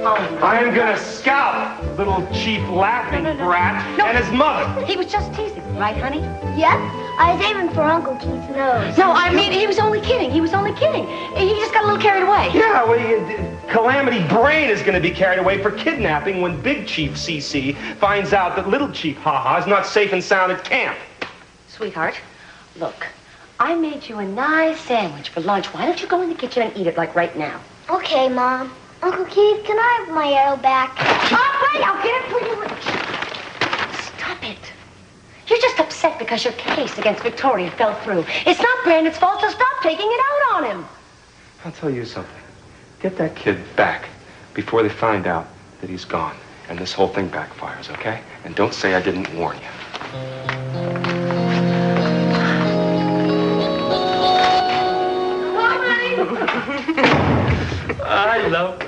I'm gonna scalp little Chief Laughing Brat and his mother. He was just teasing, right, honey? Yep. I was aiming for Uncle Keith's nose. No, I mean, he was only kidding. He was only kidding. He just got a little carried away. Yeah, well, Calamity Brain is gonna be carried away for kidnapping when Big Chief CC finds out that Little Chief Haha is not safe and sound at camp. Sweetheart, look, I made you a nice sandwich for lunch. Why don't you go in the kitchen and eat it, like, right now? Okay, Mom. Uncle Keith, can I have my arrow back? Oh, wait, I'll get it for you. Stop it. You're just upset because your case against Victoria fell through. It's not Brandon's fault, so stop taking it out on him. I'll tell you something. Get that kid back before they find out that he's gone. And this whole thing backfires, okay? And don't say I didn't warn you. Hello.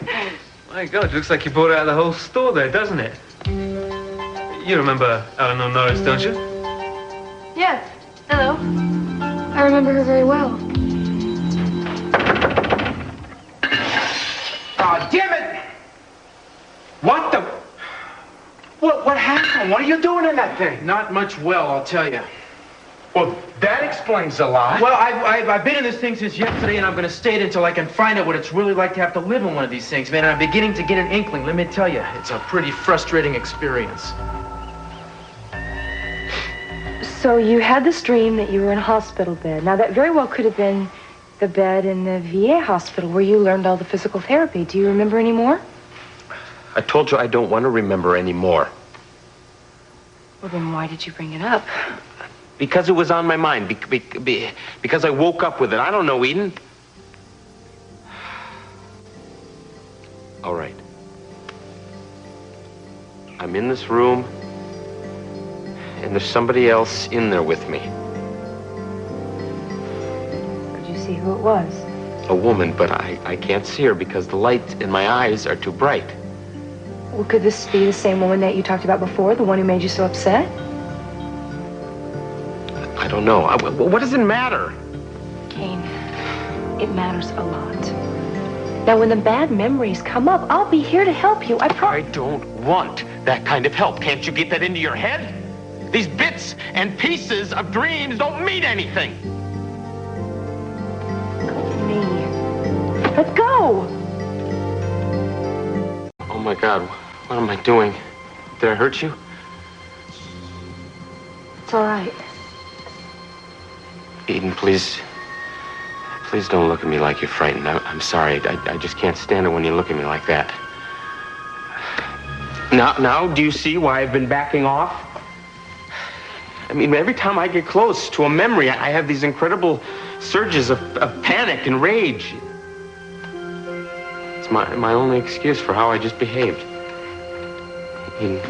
My God, it looks like you bought out the whole store there, doesn't it? You remember Eleanor Norris, don't you? Yes. Hello. I remember her very well. Oh, damn it! What the... What happened? What are you doing in that thing? Not much well, I'll tell you. Well, that explains a lot. Well, I've been in this thing since yesterday, and I'm going to stay until I can find out what it's really like to have to live in one of these things, man. And I'm beginning to get an inkling. Let me tell you, it's a pretty frustrating experience. So you had this dream that you were in a hospital bed. Now, that very well could have been the bed in the VA hospital where you learned all the physical therapy. Do you remember any more? I told you I don't want to remember any more. Well, then why did you bring it up? Because it was on my mind. Because I woke up with it. I don't know, Eden. All right. I'm in this room, and there's somebody else in there with me. Could you see who it was? A woman, but I can't see her because the light in my eyes are too bright. Well, could this be the same woman that you talked about before, the one who made you so upset? I don't know. What does it matter? Kane, it matters a lot. Now, when the bad memories come up, I'll be here to help you. I don't want that kind of help. Can't you get that into your head? These bits and pieces of dreams don't mean anything. Go for me. Let go. Oh, my God. What am I doing? Did I hurt you? It's all right. Eden, please don't look at me like you're frightened. I'm sorry. I just can't stand it when you look at me like that. Now, do you see why I've been backing off? I mean, every time I get close to a memory, I have these incredible surges of panic and rage. It's my only excuse for how I just behaved. Eden,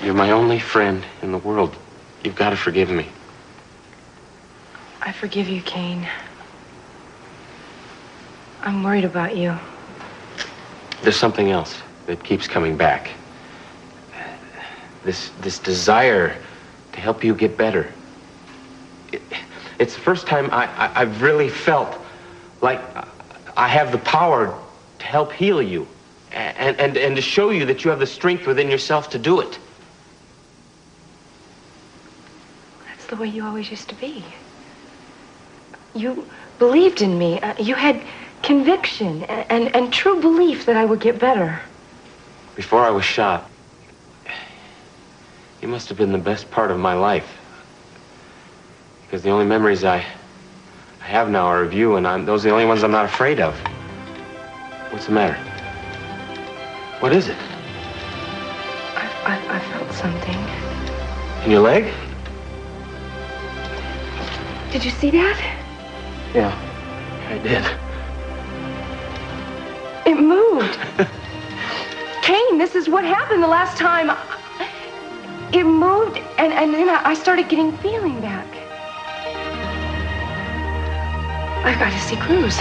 you're my only friend in the world. You've got to forgive me. I forgive you, Kane. I'm worried about you. There's something else that keeps coming back. This desire to help you get better. It's the first time I've really felt like I have the power to help heal you and to show you that you have the strength within yourself to do it. That's the way you always used to be. You believed in me. You had conviction and true belief that I would get better. Before I was shot, you must have been the best part of my life. Because the only memories I have now are of you, and those are the only ones I'm not afraid of. What's the matter? What is it? I felt something. In your leg? Did you see that? Yeah, I did. It moved. Kane, this is what happened the last time. It moved, and then I started getting feeling back. I've got to see Cruz.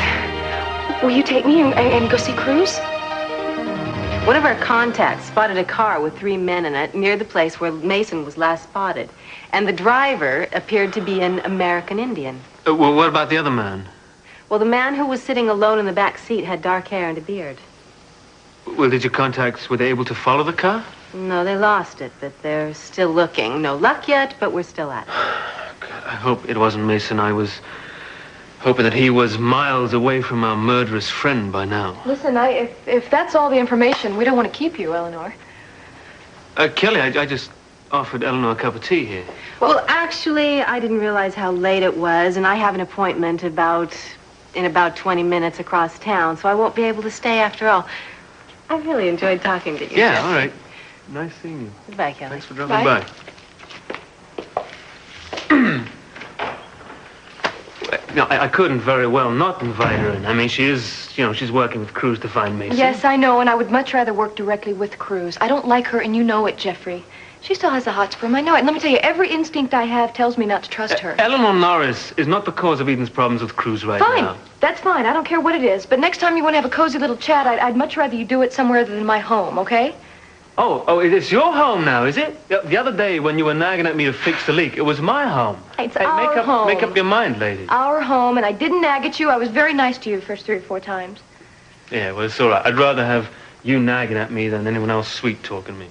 Will you take me and go see Cruz? One of our contacts spotted a car with 3 men in it near the place where Mason was last spotted. And the driver appeared to be an American Indian. Well, what about the other man? Well, the man who was sitting alone in the back seat had dark hair and a beard. Well, did your contacts, were they able to follow the car? No, they lost it, but they're still looking. No luck yet, but we're still at it. God, I hope it wasn't Mason. I was hoping that he was miles away from our murderous friend by now. Listen, if that's all the information, we don't want to keep you, Eleanor. Kelly, I just offered Eleanor a cup of tea here. Well, actually, I didn't realize how late it was, and I have an appointment in about 20 minutes across town, so I won't be able to stay after all. I really enjoyed talking to you, Yeah, Jesse. all right. Nice seeing you. Goodbye, Kelly. Thanks for dropping by. No, I couldn't very well not invite her in. I mean, she is, you know, she's working with Cruz to find Mason. Yes, I know, and I would much rather work directly with Cruz. I don't like her, and you know it, Jeffrey. She still has the hots for him. I know it. And let me tell you, every instinct I have tells me not to trust her. Eleanor Norris is not the cause of Eden's problems with Cruz right now. Fine. That's fine. I don't care what it is. But next time you want to have a cozy little chat, I'd much rather you do it somewhere other than my home, okay? Oh, it's your home now, is it? The other day when you were nagging at me to fix the leak, it was my home. It's our home. Make up your mind, lady. Our home, and I didn't nag at you. I was very nice to you the first 3 or 4 times. Yeah, well, it's all right. I'd rather have you nagging at me than anyone else sweet-talking me.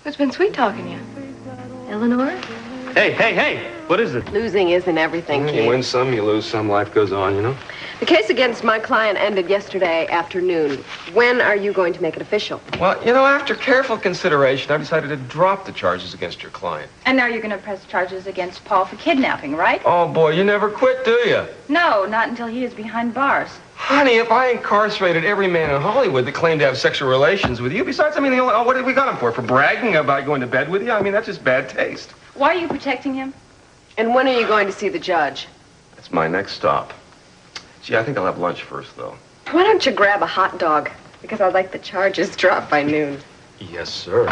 Who's been sweet-talking you? Eleanor? Hey, what is it? Losing isn't everything, You Keith. win some, you lose some, life goes on, you know? The case against my client ended yesterday afternoon. When are you going to make it official? Well, you know, after careful consideration, I've decided to drop the charges against your client. And now you're going to press charges against Paul for kidnapping, right? Oh, boy, you never quit, do you? No, not until he is behind bars. Honey, if I incarcerated every man in Hollywood that claimed to have sexual relations with you, besides, I mean, what did we got him for? For bragging about going to bed with you? I mean, that's just bad taste. Why are you protecting him? And when are you going to see the judge? That's my next stop. Gee, I think I'll have lunch first, though. Why don't you grab a hot dog? Because I'd like the charges dropped by noon. Yes, sir.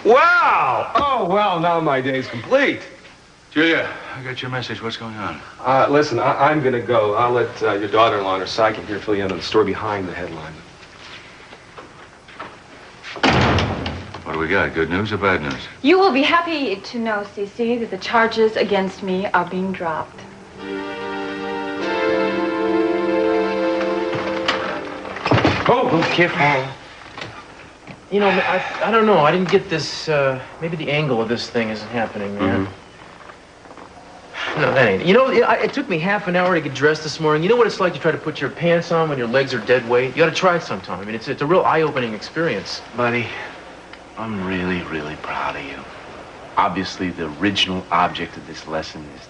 Wow! Oh, well, now my day's complete. Julia, I got your message. What's going on? Listen, I'm going to go. I'll let your daughter-in-law and her sidekick here fill you in on the story behind the headline. What do we got? Good news or bad news? You will be happy to know, Cece, that the charges against me are being dropped. Oh, careful. You know, I don't know. I didn't get this, maybe the angle of this thing isn't happening, man. No, that ain't. You know, it took me half an hour to get dressed this morning. You know what it's like to try to put your pants on when your legs are dead weight? You ought to try it sometime. I mean, it's a real eye-opening experience. Buddy, I'm really, really proud of you. Obviously, the original object of this lesson is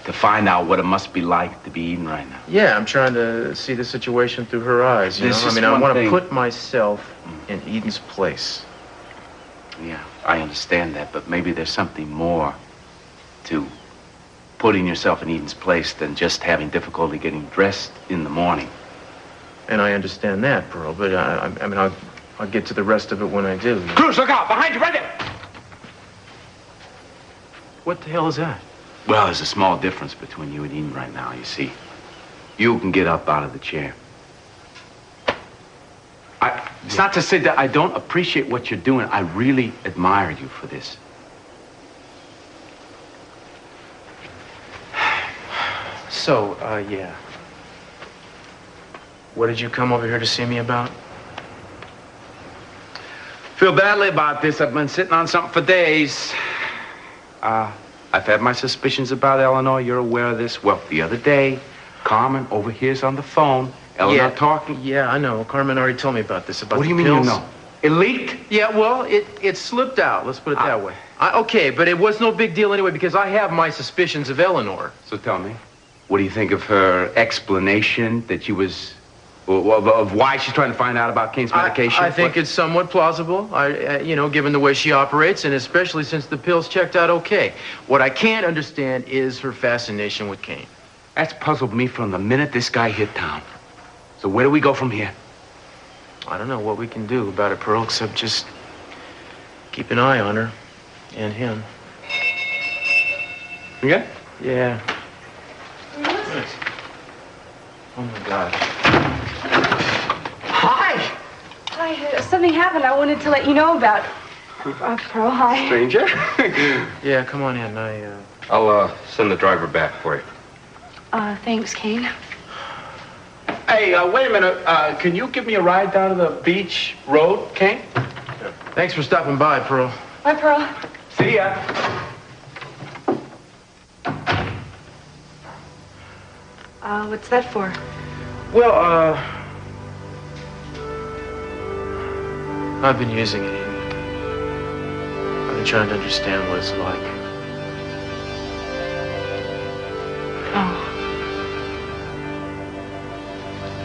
to find out what it must be like to be Eden right now. Yeah, I'm trying to see the situation through her eyes, you know? I mean, I want to put myself in Eden's place. Yeah, I understand that, but maybe there's something more to putting yourself in Eden's place than just having difficulty getting dressed in the morning. And I understand that, Pearl, but I mean, I'll get to the rest of it when I do. Cruz, look out! Behind you, right there! What the hell is that? Well, there's a small difference between you and Eden right now, you see. You can get up out of the chair. It's not to say that I don't appreciate what you're doing. I really admire you for this. So, yeah. What did you come over here to see me about? Feel badly about this. I've been sitting on something for days. I've had my suspicions about Eleanor. You're aware of this. Well, the other day, Carmen overhears on the phone Eleanor talking. Yeah, I know. Carmen already told me about this, about What do you the mean pills. you know? It leaked? Yeah, well, it slipped out. Let's put it that way. Okay, but it was no big deal anyway because I have my suspicions of Eleanor. So tell me, what do you think of her explanation that she was, of why she's trying to find out about Kane's medication? I think it's somewhat plausible, you know, given the way she operates, and especially since the pills checked out okay. What I can't understand is her fascination with Kane. That's puzzled me from the minute this guy hit town. So where do we go from here? I don't know what we can do about it, Pearl, except just keep an eye on her and him. Yeah? Yeah. Oh, my gosh. Hi. Hi. Something happened I wanted to let you know about. Pearl, hi. Stranger? Yeah, come on in. I'll send the driver back for you. Thanks, Kane. Hey, wait a minute. Can you give me a ride down to the beach road, Kane? Sure. Thanks for stopping by, Pearl. Bye, Pearl. See ya. What's that for? Well, I've been using it. I've been trying to understand what it's like. Oh.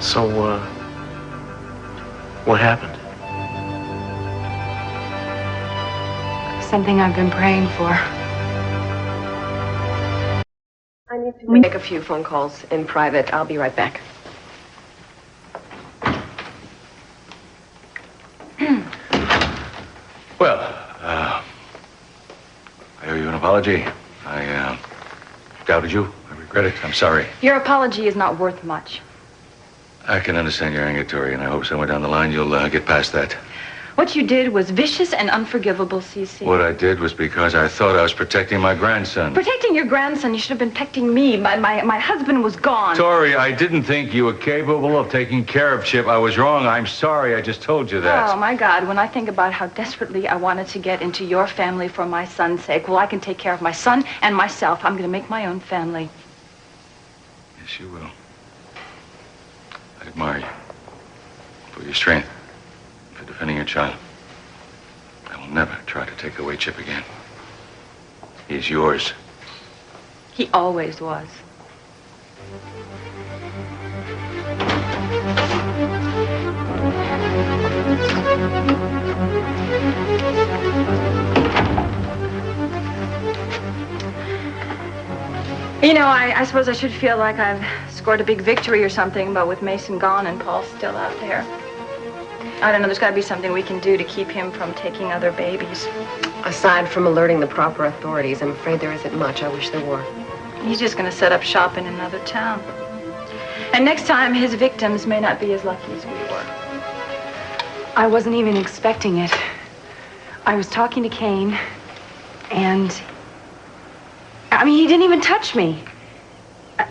So, what happened? Something I've been praying for. I need to make a few phone calls in private. I'll be right back. Well, I owe you an apology. I doubted you. I regret it. I'm sorry. Your apology is not worth much. I can understand your anger, Tory, and I hope somewhere down the line you'll get past that. What you did was vicious and unforgivable, CC. What I did was because I thought I was protecting my grandson. Protecting your grandson, you should have been protecting me. My husband was gone. Tory, I didn't think you were capable of taking care of Chip. I was wrong. I'm sorry. I just told you that. Oh, my God. When I think about how desperately I wanted to get into your family for my son's sake, well, I can take care of my son and myself. I'm going to make my own family. Yes, you will. I admire you for your strength, for defending your child. I will never try to take away Chip again. He's yours. He always was. You know, I suppose I should feel like I've scored a big victory or something, but with Mason gone and Paul still out there, I don't know, there's got to be something we can do to keep him from taking other babies. Aside from alerting the proper authorities, I'm afraid there isn't much. I wish there were. He's just going to set up shop in another town. And next time, his victims may not be as lucky as we were. I wasn't even expecting it. I was talking to Kane, and I mean, he didn't even touch me.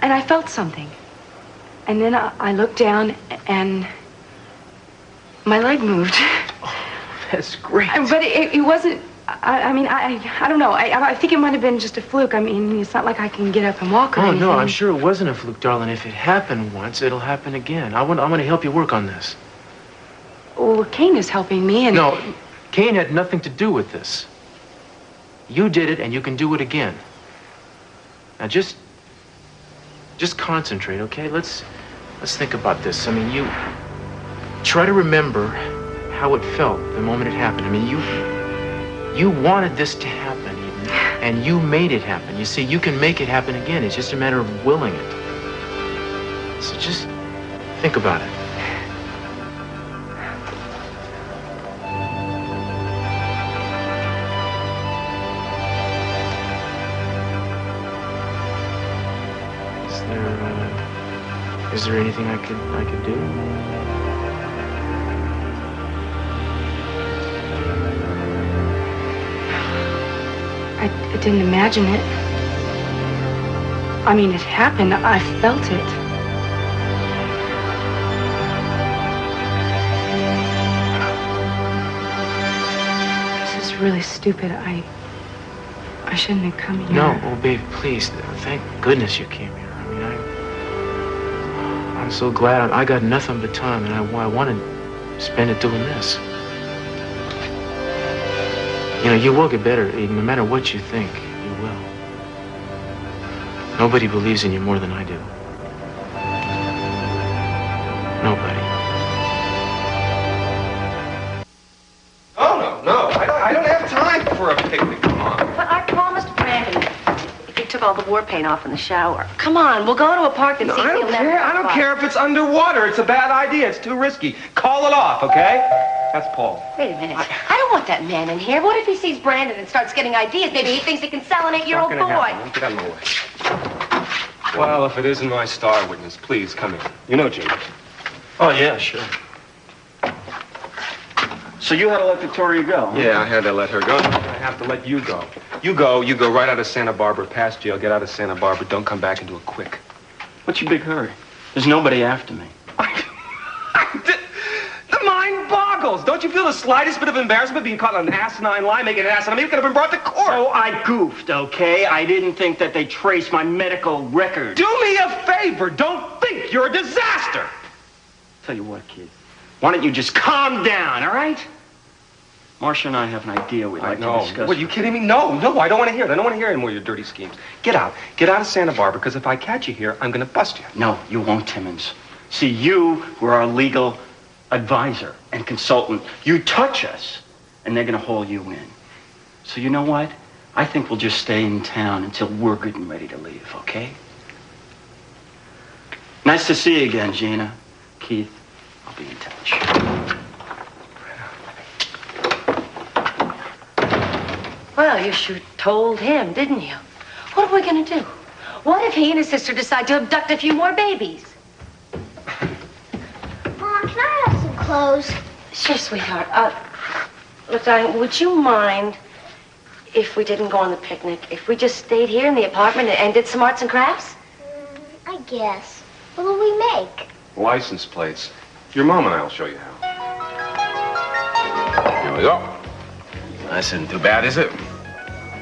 And I felt something. And then I looked down, and my leg moved. Oh, that's great. But it wasn't, I mean, I don't know. I think it might have been just a fluke. I mean, it's not like I can get up and walk or anything. No, I'm sure it wasn't a fluke, darling. If it happened once, it'll happen again. I'm going to help you work on this. Well, Kane is helping me, and... No, Kane had nothing to do with this. You did it, and you can do it again. Now, just concentrate, okay? Let's think about this. I mean, you try to remember how it felt the moment it happened. I mean, you wanted this to happen, Eden, and you made it happen. You see, you can make it happen again. It's just a matter of willing it. So just think about it. Is there anything I could do? I didn't imagine it. I mean, it happened. I felt it. This is really stupid. I shouldn't have come here. No, oh, babe, please. Thank goodness you came here. I mean, I'm so glad. I got nothing but time, and I want to spend it doing this. You know, you will get better, Eden. No matter what you think, you will. Nobody believes in you more than I do. Nobody. Oh, no. I don't have time for a picnic. Come on. But I promised Brandon if he took all the war paint off in the shower. Come on, we'll go to a park and see if he'll never... I don't care if it's underwater. It's a bad idea. It's too risky. Call it off, okay? That's Paul. Wait a minute. I don't want that man in here. What if he sees Brandon and starts getting ideas? Maybe he thinks he can sell an 8-year-old boy. Get out of my way. Well, if it isn't my star witness, please come in. You know Jimmy. Oh, yeah, sure. So you had to let Victoria go? Huh? Yeah, I had to let her go. I have to let you go. You go right out of Santa Barbara, past jail, get out of Santa Barbara, don't come back and do it quick. What's your big hurry? There's nobody after me. I goggles. Don't you feel the slightest bit of embarrassment being caught on an asinine lie, making an ass out of me? You could have been brought to court. Oh, I goofed, okay? I didn't think that they traced my medical record. Do me a favor. Don't think you're a disaster. Tell you what, kid. Why don't you just calm down, all right? Marcia and I have an idea we'd like to discuss. What, are you kidding me? No, I don't want to hear it. I don't want to hear any more of your dirty schemes. Get out. Get out of Santa Barbara, because if I catch you here, I'm going to bust you. No, you won't, Timmons. See, you were our legal advisor and consultant. You touch us, and they're going to haul you in. So you know what? I think we'll just stay in town until we're good and ready to leave, okay? Nice to see you again, Gina. Keith, I'll be in touch. Well, you sure told him, didn't you? What are we going to do? What if he and his sister decide to abduct a few more babies? Mom, can I have some clothes? Sure, sweetheart. Look, darling, would you mind if we didn't go on the picnic? If we just stayed here in the apartment and did some arts and crafts? I guess. What will we make? License plates. Your mom and I will show you how. Here we go. That isn't too bad, is it?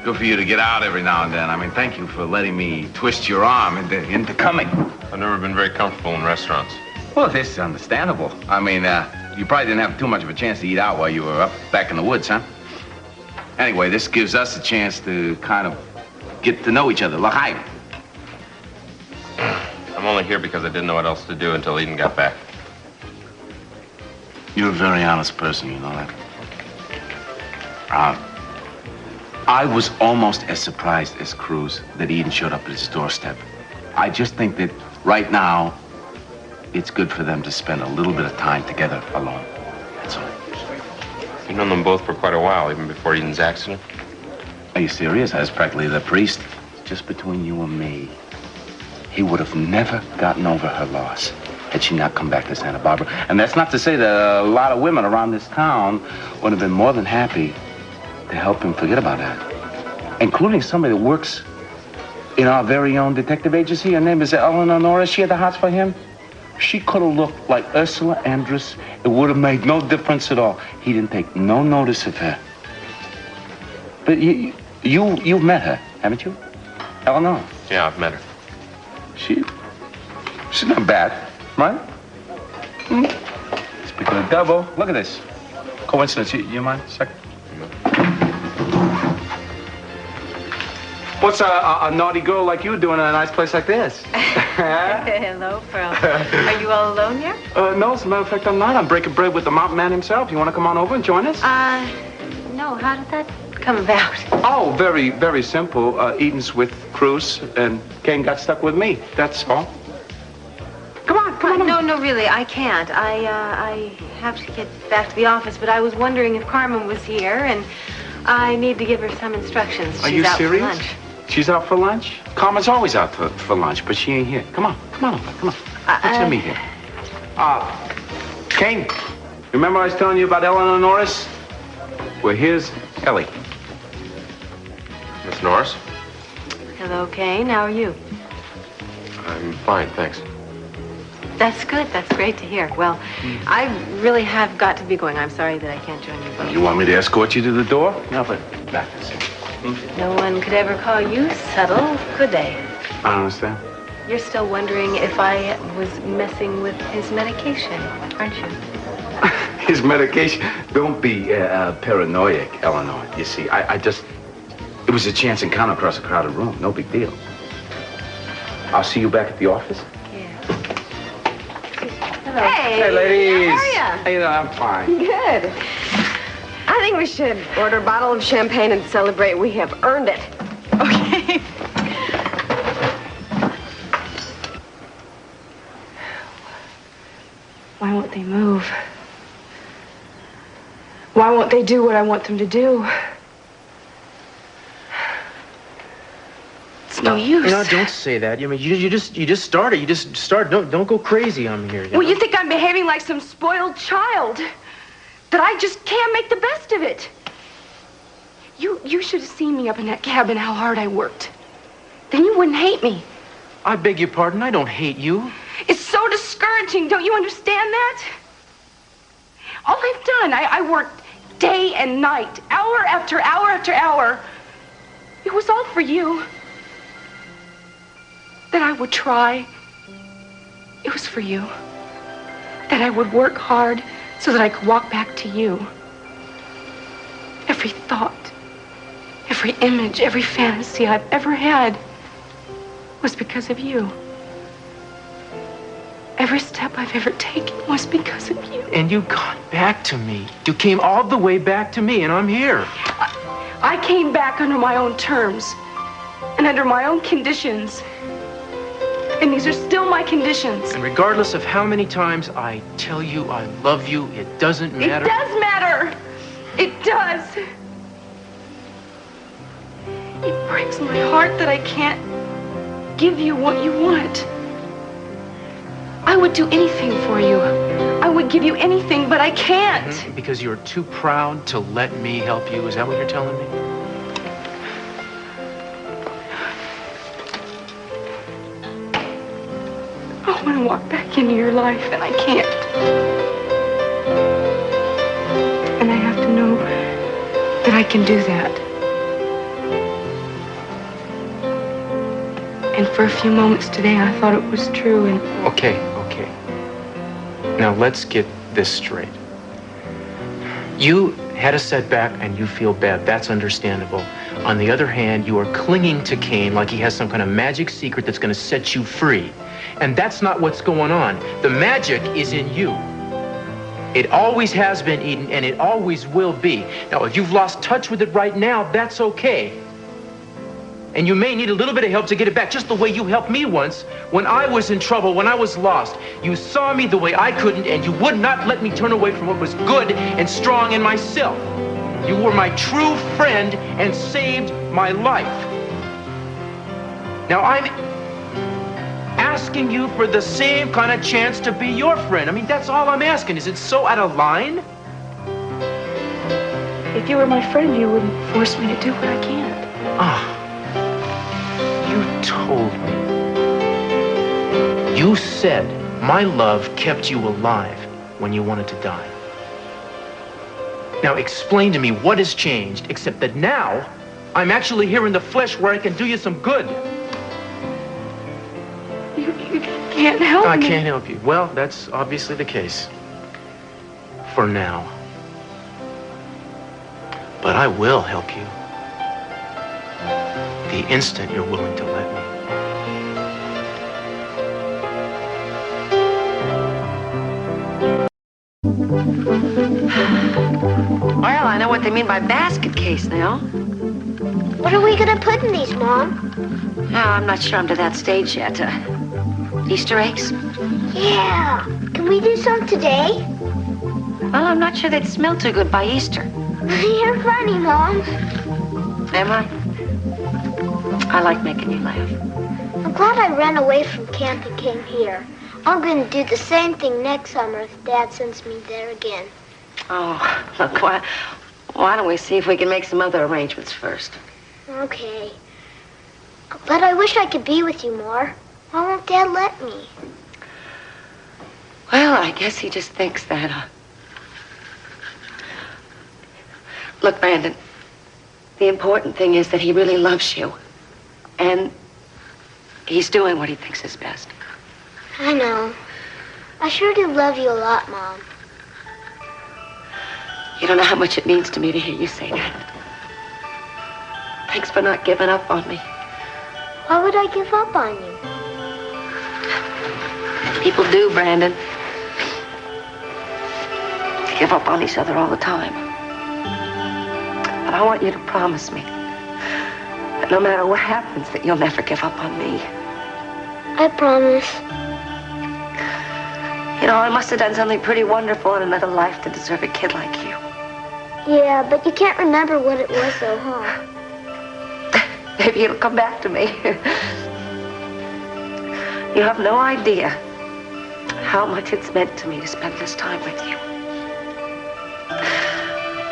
Good for you to get out every now and then. I mean, thank you for letting me twist your arm into coming. I've never been very comfortable in restaurants. Well, this is understandable. I mean, you probably didn't have too much of a chance to eat out while you were up back in the woods, huh? Anyway, this gives us a chance to kind of get to know each other. Look, hi. I'm only here because I didn't know what else to do until Eden got back. You're a very honest person, you know that? I was almost as surprised as Cruz that Eden showed up at his doorstep. I just think that right now, it's good for them to spend a little bit of time together alone. That's all. You've known them both for quite a while, even before Eden's accident. Are you serious? I was practically the priest. Just between you and me, he would have never gotten over her loss had she not come back to Santa Barbara. And that's not to say that a lot of women around this town would have been more than happy to help him forget about that, including somebody that works in our very own detective agency. Her name is Eleanor Norris. She had the hots for him. She could have looked like Ursula Andress. It would have made no difference at all. He didn't take no notice of her. But you've met her, haven't you? Eleanor? Yeah, I've met her. She's not bad, right? Speaking of the devil, look at this. Coincidence. You mind a second? What's a naughty girl like you doing in a nice place like this? Hello, Pearl. Are you all alone here? No, as a matter of fact, I'm not. I'm breaking bread with the mountain man himself. You want to come on over and join us? No. How did that come about? Oh, very, very simple. Eden's with Cruz, and Kane got stuck with me. That's all. Come on. No, really, I can't. I have to get back to the office, but I was wondering if Carmen was here, and I need to give her some instructions. Are you serious? For lunch. She's out for lunch? Carmen's always out for lunch, but she ain't here. Come on over, come on. Let's meet here. Kane, remember I was telling you about Eleanor Norris? Well, here's Ellie. Miss Norris? Hello, Kane. How are you? I'm fine, thanks. That's good. That's great to hear. Well, I really have got to be going. I'm sorry that I can't join you both. You want me to escort you to the door? No, but back this way. No one could ever call you subtle, could they? I don't understand. You're still wondering if I was messing with his medication, aren't you? His medication? Don't be paranoid, Eleanor. You see, I just... It was a chance encounter across a crowded room. No big deal. I'll see you back at the office. Hey, ladies. How are you? Hey, I'm fine. Good. I think we should order a bottle of champagne and celebrate we have earned it. Okay. Why won't they move? Why won't they do what I want them to do? It's no use. No, don't say that. I mean, you just started. You just start. Don't go crazy on me here. Well, you think I'm behaving like some spoiled child? That I just can't make the best of it? You should have seen me up in that cabin, how hard I worked. Then you wouldn't hate me. I beg your pardon. I don't hate you. It's so discouraging. Don't you understand that? All I've done, I worked day and night, hour after hour after hour. It was all for you. That I would try. It was for you. That I would work hard so that I could walk back to you. Every thought, every image, every fantasy I've ever had was because of you. Every step I've ever taken was because of you. And you got back to me. You came all the way back to me, and I'm here. I came back under my own terms and under my own conditions. And these are still my conditions. And regardless of how many times I tell you I love you, it doesn't matter. It does matter. It does. It breaks my heart that I can't give you what you want. I would do anything for you. I would give you anything, but I can't. Because you're too proud to let me help you? Is that what you're telling me? I want to walk back into your life, and I can't. And I have to know that I can do that. And for a few moments today, I thought it was true, and... Okay. Now, let's get this straight. You had a setback, and you feel bad. That's understandable. On the other hand, you are clinging to Cain like he has some kind of magic secret that's going to set you free. And that's not what's going on. The magic is in you. It always has been, Eden, and it always will be. Now, if you've lost touch with it right now, that's okay. And you may need a little bit of help to get it back, just the way you helped me once when I was in trouble, when I was lost. You saw me the way I couldn't, and you would not let me turn away from what was good and strong in myself. You were my true friend and saved my life. Now, I'm asking you for the same kind of chance to be your friend. I mean, that's all I'm asking. Is it so out of line? If you were my friend, you wouldn't force me to do what I can't. You told me. You said my love kept you alive when you wanted to die. Now explain to me what has changed, except that now I'm actually here in the flesh where I can do you some good. You can't help me. I can't help you. Well, that's obviously the case. For now. But I will help you. The instant you're willing to let me. Well, I know what they mean by basket case now. What are we gonna put in these, Mom? No, I'm not sure I'm to that stage yet. Easter eggs? Yeah. Can we do some today? Well, I'm not sure they'd smell too good by Easter. You're funny, Mom. Am I? I like making you laugh. I'm glad I ran away from camp and came here. I'm going to do the same thing next summer if Dad sends me there again. Oh, look, why don't we see if we can make some other arrangements first? Okay. But I wish I could be with you more. Why won't Dad let me? Well, I guess he just thinks that, Look, Brandon, the important thing is that he really loves you. And he's doing what he thinks is best. I know. I sure do love you a lot, Mom. You don't know how much it means to me to hear you say that. Thanks for not giving up on me. Why would I give up on you? People do, Brandon. They give up on each other all the time. But I want you to promise me that no matter what happens, that you'll never give up on me. I promise. You know, I must have done something pretty wonderful in another life to deserve a kid like you. Yeah, but you can't remember what it was, though, huh? Maybe it'll come back to me. You have no idea how much it's meant to me to spend this time with you.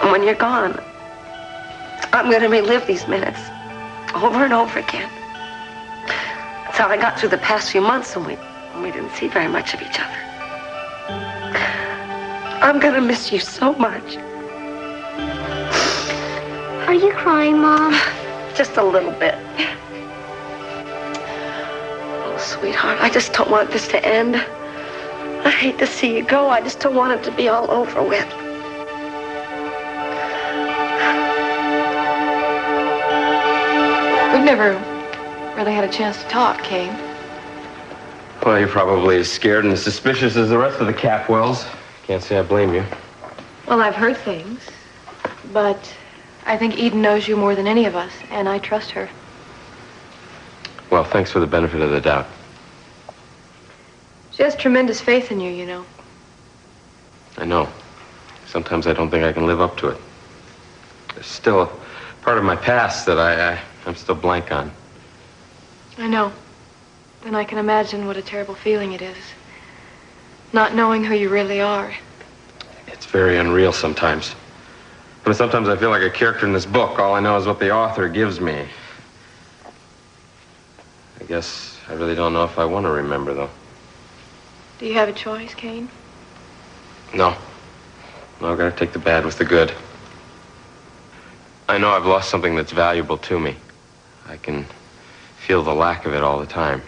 And when you're gone, I'm going to relive these minutes over and over again. That's how I got through the past few months when we didn't see very much of each other. I'm gonna miss you so much. Are you crying, Mom? Just a little bit. Oh, sweetheart, I just don't want this to end. I hate to see you go. I just don't want it to be all over with. We've never really had a chance to talk, Kane. Well, you're probably as scared and as suspicious as the rest of the Capwells. Can't say I blame you. Well, I've heard things, but I think Eden knows you more than any of us, and I trust her. Well, thanks for the benefit of the doubt. She has tremendous faith in you, you know. I know. Sometimes I don't think I can live up to it. There's still a part of my past that I'm still blank on. I know. And I can imagine what a terrible feeling it is. Not knowing who you really are. It's very unreal sometimes. I mean, sometimes I feel like a character in this book. All I know is what the author gives me. I guess I really don't know if I want to remember, though. Do you have a choice, Kane? No. No, I've got to take the bad with the good. I know I've lost something that's valuable to me. I can feel the lack of it all the time.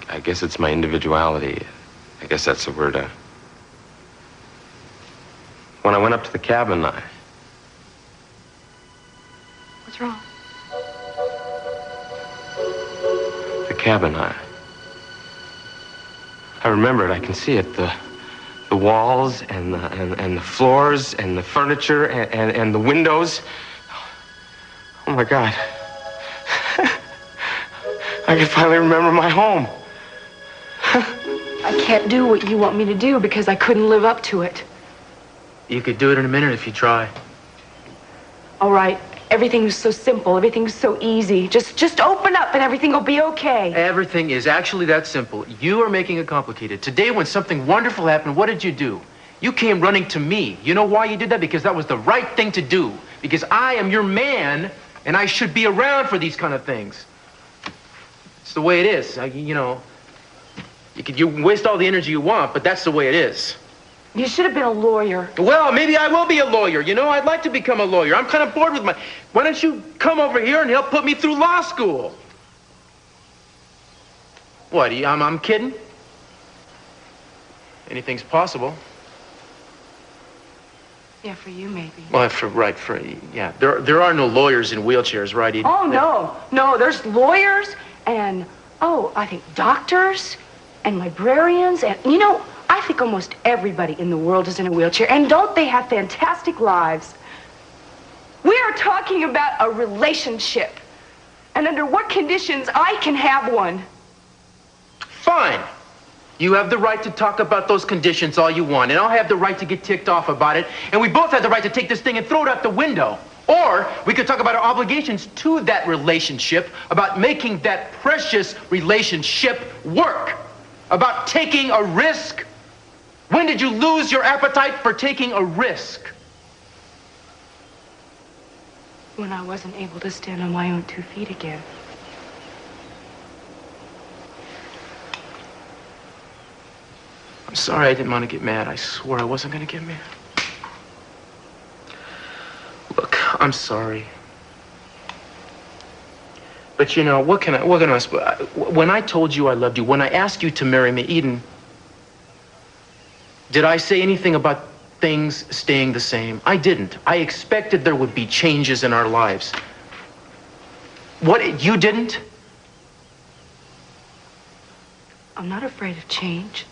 I guess it's my individuality. I guess that's the word. When I went up to the cabin, What's wrong? The cabin, I remember it. I can see it. The walls and the floors and the furniture and the windows. Oh my God. I can finally remember my home. I can't do what you want me to do because I couldn't live up to it. You could do it in a minute if you try. All right. Everything's so simple. Everything's so easy. Just open up and everything will be okay. Everything is actually that simple. You are making it complicated. Today, when something wonderful happened, what did you do? You came running to me. You know why you did that? Because that was the right thing to do. Because I am your man, and I should be around for these kind of things. It's the way it is. You know, you waste all the energy you want, but that's the way it is. You should have been a lawyer. Well, maybe I will be a lawyer. You know, I'd like to become a lawyer. I'm kind of bored with my... Why don't you come over here and help put me through law school? What, I'm kidding? Anything's possible. Yeah, for you, maybe. Well, yeah. There are no lawyers in wheelchairs, right, Eden? Oh, no. No, there's lawyers and, I think doctors and librarians and, you know, I think almost everybody in the world is in a wheelchair, and don't they have fantastic lives? We are talking about a relationship, and under what conditions I can have one. Fine. You have the right to talk about those conditions all you want, and I'll have the right to get ticked off about it, and we both have the right to take this thing and throw it out the window. Or we could talk about our obligations to that relationship, about making that precious relationship work, about taking a risk. When did you lose your appetite for taking a risk? When I wasn't able to stand on my own 2 feet again. I'm sorry I didn't want to get mad. I swore I wasn't going to get mad. Look, I'm sorry. But you know, what can I when I told you I loved you, when I asked you to marry me, Eden, did I say anything about things staying the same? I didn't. I expected there would be changes in our lives. What, you didn't? I'm not afraid of change.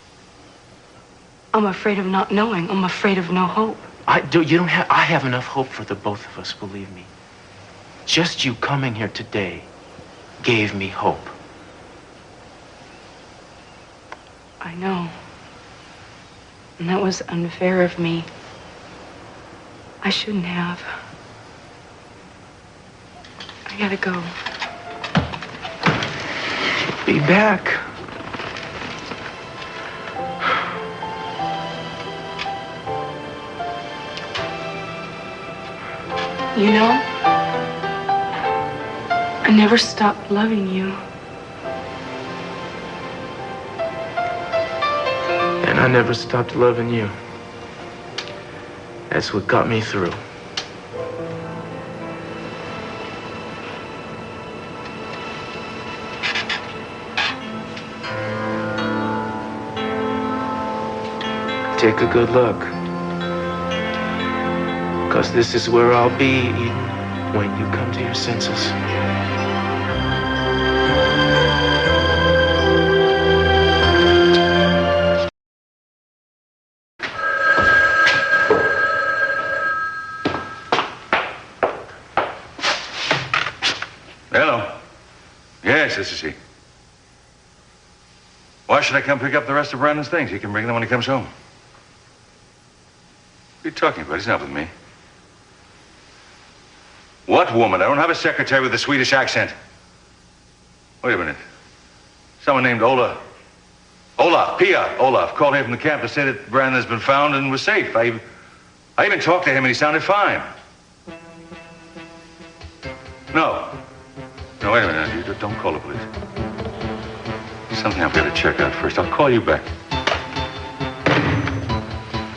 I'm afraid of not knowing. I'm afraid of no hope. I have enough hope for the both of us, believe me. Just you coming here today gave me hope. I know. And that was unfair of me. I shouldn't have. I gotta go. Be back. You know, I never stopped loving you. And I never stopped loving you. That's what got me through. Take a good look. Because this is where I'll be, Eden, when you come to your senses. Hello. Yes, this is he. Why should I come pick up the rest of Brandon's things? He can bring them when he comes home. What are you talking about? He's not with me. What woman? I don't have a secretary with a Swedish accent. Wait a minute. Someone named Olaf, Pia Olaf, called here from the camp to say that Brandon has been found and was safe. I even talked to him and he sounded fine. No, wait a minute. You don't call the police. Something I've got to check out first. I'll call you back.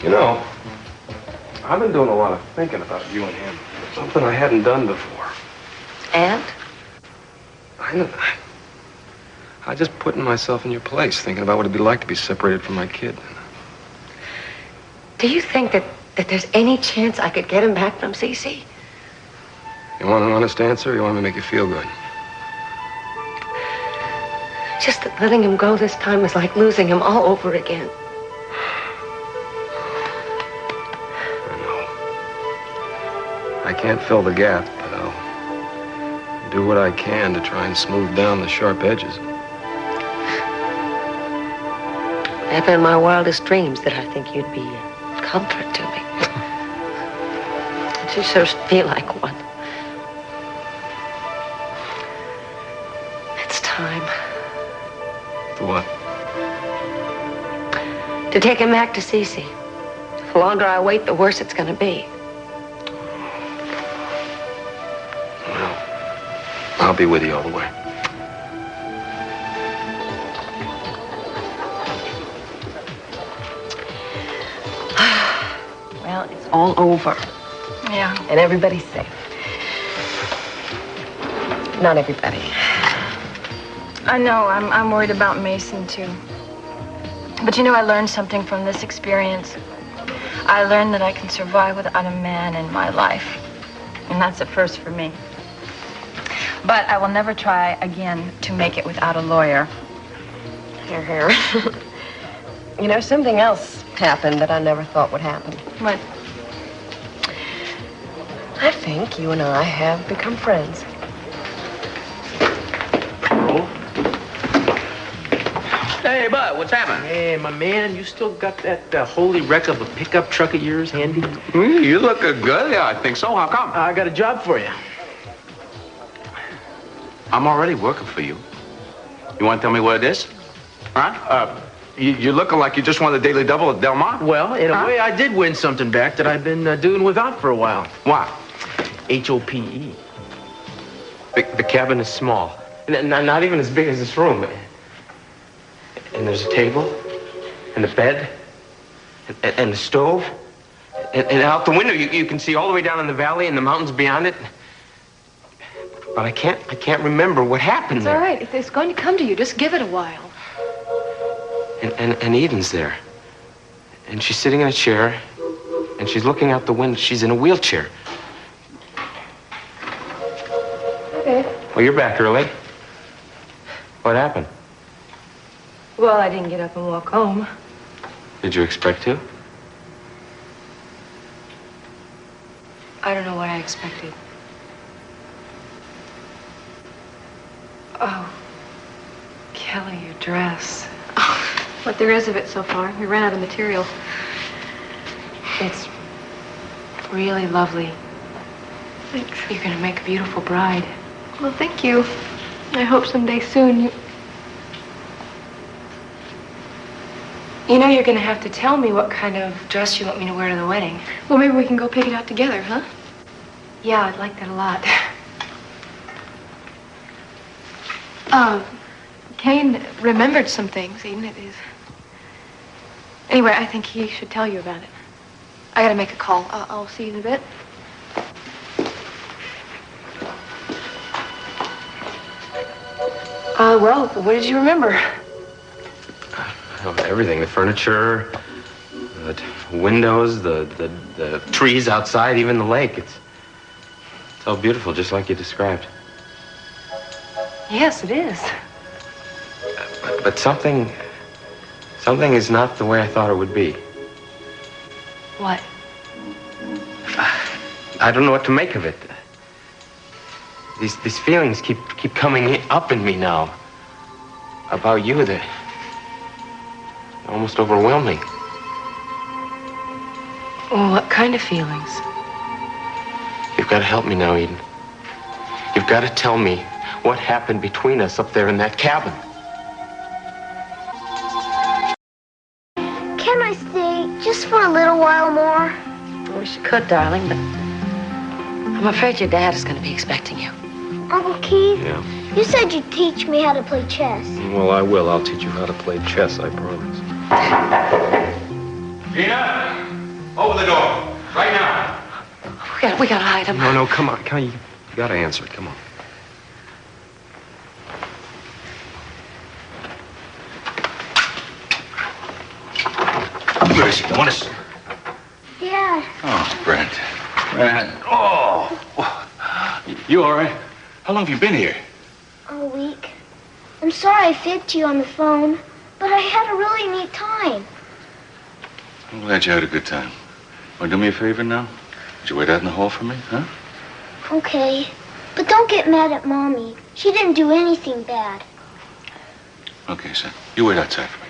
You know, I've been doing a lot of thinking about you and him. Something I hadn't done before. And? I know that. I just putting myself in your place, thinking about what it'd be like to be separated from my kid. Do you think that there's any chance I could get him back from Cece? You want an honest answer, or you want me to make you feel good? Just that letting him go this time was like losing him all over again. I can't fill the gap, but I'll do what I can to try and smooth down the sharp edges. Never in my wildest dreams that I think you'd be a comfort to me. You sure feel like one. It's time. What? To take him back to Cece. The longer I wait, the worse it's going to be. I'll be with you all the way. Well, it's all over. Yeah. And everybody's safe. Not everybody. I know. I'm worried about Mason, too. But you know, I learned something from this experience. I learned that I can survive without a man in my life. And that's a first for me. But I will never try again to make it without a lawyer. Hear, hear. You know, something else happened that I never thought would happen. What? I think you and I have become friends. Hey, bud, what's happening? Hey, my man, you still got that holy wreck of a pickup truck of yours handy? You look good. Yeah, I think so. How come? I got a job for you. I'm already working for you. You want to tell me what it is? Huh? You're looking like you just won the Daily Double at Del Mar. Well, in a way, I did win something back that I've been doing without for a while. What? HOPE. The cabin is small. Not even as big as this room. And there's a table, and a bed, and a stove. And out the window, you can see all the way down in the valley and the mountains beyond it. But I can't remember what happened It's there. all right. If it's going to come to you, just give it a while. And Eden's there. And she's sitting in a chair, and she's looking out the window. She's in a wheelchair. Okay. Well, you're back early. What happened? Well, I didn't get up and walk home. Did you expect to? I don't know what I expected. Oh, Kelly, your dress. What there is of it so far. We ran out of material. It's really lovely. Thanks. You're gonna make a beautiful bride. Well, thank you. I hope someday soon You know you're gonna have to tell me what kind of dress you want me to wear to the wedding. Well, maybe we can go pick it out together, huh? Yeah, I'd like that a lot. Kane remembered some things, Eden. It is. Anyway, I think he should tell you about it. I gotta make a call. I'll see you in a bit. Well, what did you remember? Everything. The furniture, the windows, the trees outside, even the lake. It's all beautiful, just like you described. Yes, it is. But something is not the way I thought it would be. What? I don't know what to make of it. These feelings keep coming up in me now. About you, they're almost overwhelming. Well, what kind of feelings? You've got to help me now, Eden. You've got to tell me what happened between us up there in that cabin. Can I stay just for a little while more? I wish you could, darling, but I'm afraid your dad is going to be expecting you. Uncle Keith? Yeah. You said you'd teach me how to play chess. Well, I will. I'll teach you how to play chess, I promise. Gina! Open the door. Right now. We gotta hide him. No, come on. You gotta answer it. Come on. Where is he? I want to see. Dad. Oh, Brent. Oh. You all right? How long have you been here? A week. I'm sorry I fibbed to you on the phone, but I had a really neat time. I'm glad you had a good time. Want to do me a favor now? Would you wait out in the hall for me, huh? Okay. But don't get mad at Mommy. She didn't do anything bad. Okay, son. You wait outside for me.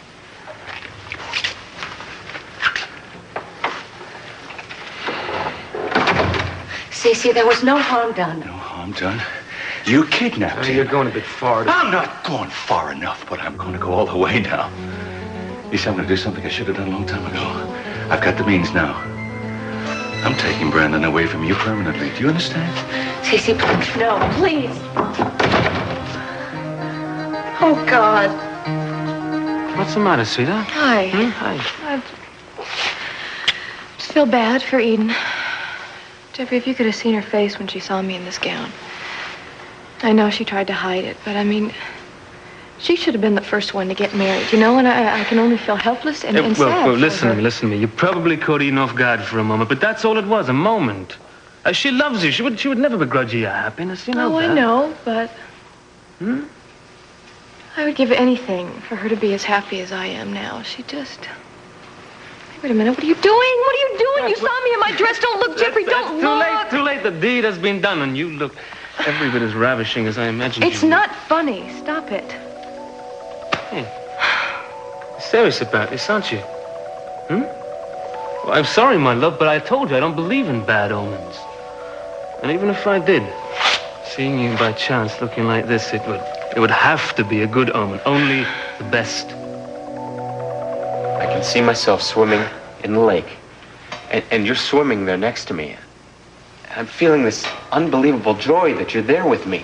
Cece, there was no harm done. No harm done? You kidnapped him. You're going a bit far. I'm not going far enough, but I'm going to go all the way now. You see, I'm going to do something I should have done a long time ago. I've got the means now. I'm taking Brandon away from you permanently. Do you understand? Cece, please, no, please. Oh, God. What's the matter, sweetheart? Hi. Hi. I just feel bad for Eden. Jeffrey, if you could have seen her face when she saw me in this gown. I know she tried to hide it, but I mean, she should have been the first one to get married, you know, and I can only feel helpless and sad. Well, listen to me. You probably caught Eden off guard for a moment, but that's all it was, a moment. She loves you. She would never begrudge you your happiness, you know that. I know, but... I would give anything for her to be as happy as I am now. She just... Wait a minute, what are you doing? What are you doing? You saw me in my dress. Don't look, Jeffrey, don't look. Too late. The deed has been done, and you look every bit as ravishing as I imagined It's you would. not funny. Stop it. Hey, you're serious about this, aren't you? Well, I'm sorry, my love, but I told you I don't believe in bad omens. And even if I did, seeing you by chance looking like this, it would have to be a good omen. Only the best. I can see myself swimming in the lake, and you're swimming there next to me. I'm feeling this unbelievable joy that you're there with me.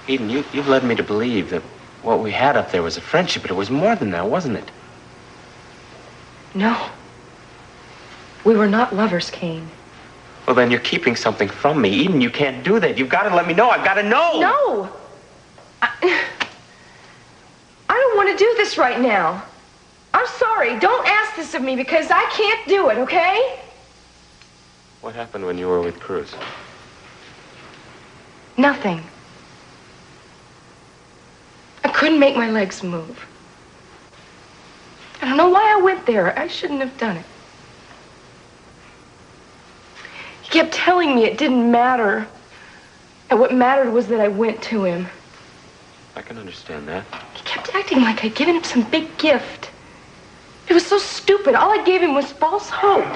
Eden, you've led me to believe that what we had up there was a friendship, but it was more than that, wasn't it? No. We were not lovers, Kane. Well, then you're keeping something from me. Eden, you can't do that. You've got to let me know. I've got to know. No! I don't want to do this right now. I'm sorry. Don't ask this of me because I can't do it, okay? What happened when you were with Cruz? Nothing. I couldn't make my legs move. I don't know why I went there. I shouldn't have done it. He kept telling me it didn't matter. And what mattered was that I went to him. I can understand that. He kept acting like I'd given him some big gift. It was so stupid. All I gave him was false hope.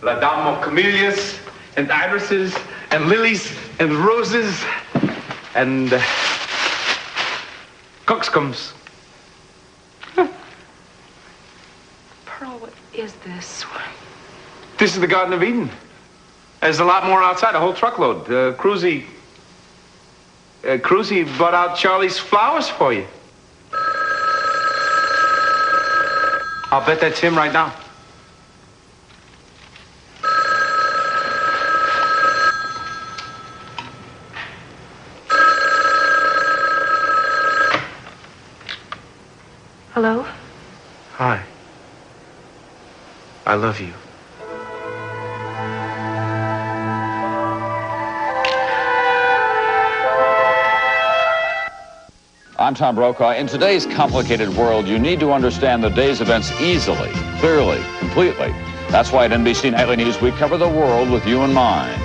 La Dame camellias and irises and lilies and roses and coxcombs. Pearl, what is this? This is the Garden of Eden. There's a lot more outside, a whole truckload. Cruzy brought out Charlie's flowers for you. I'll bet that's him right now. Hello? Hi. I love you. I'm Tom Brokaw. In today's complicated world, you need to understand the day's events easily, clearly, completely. That's why at NBC Nightly News, we cover the world with you in mind.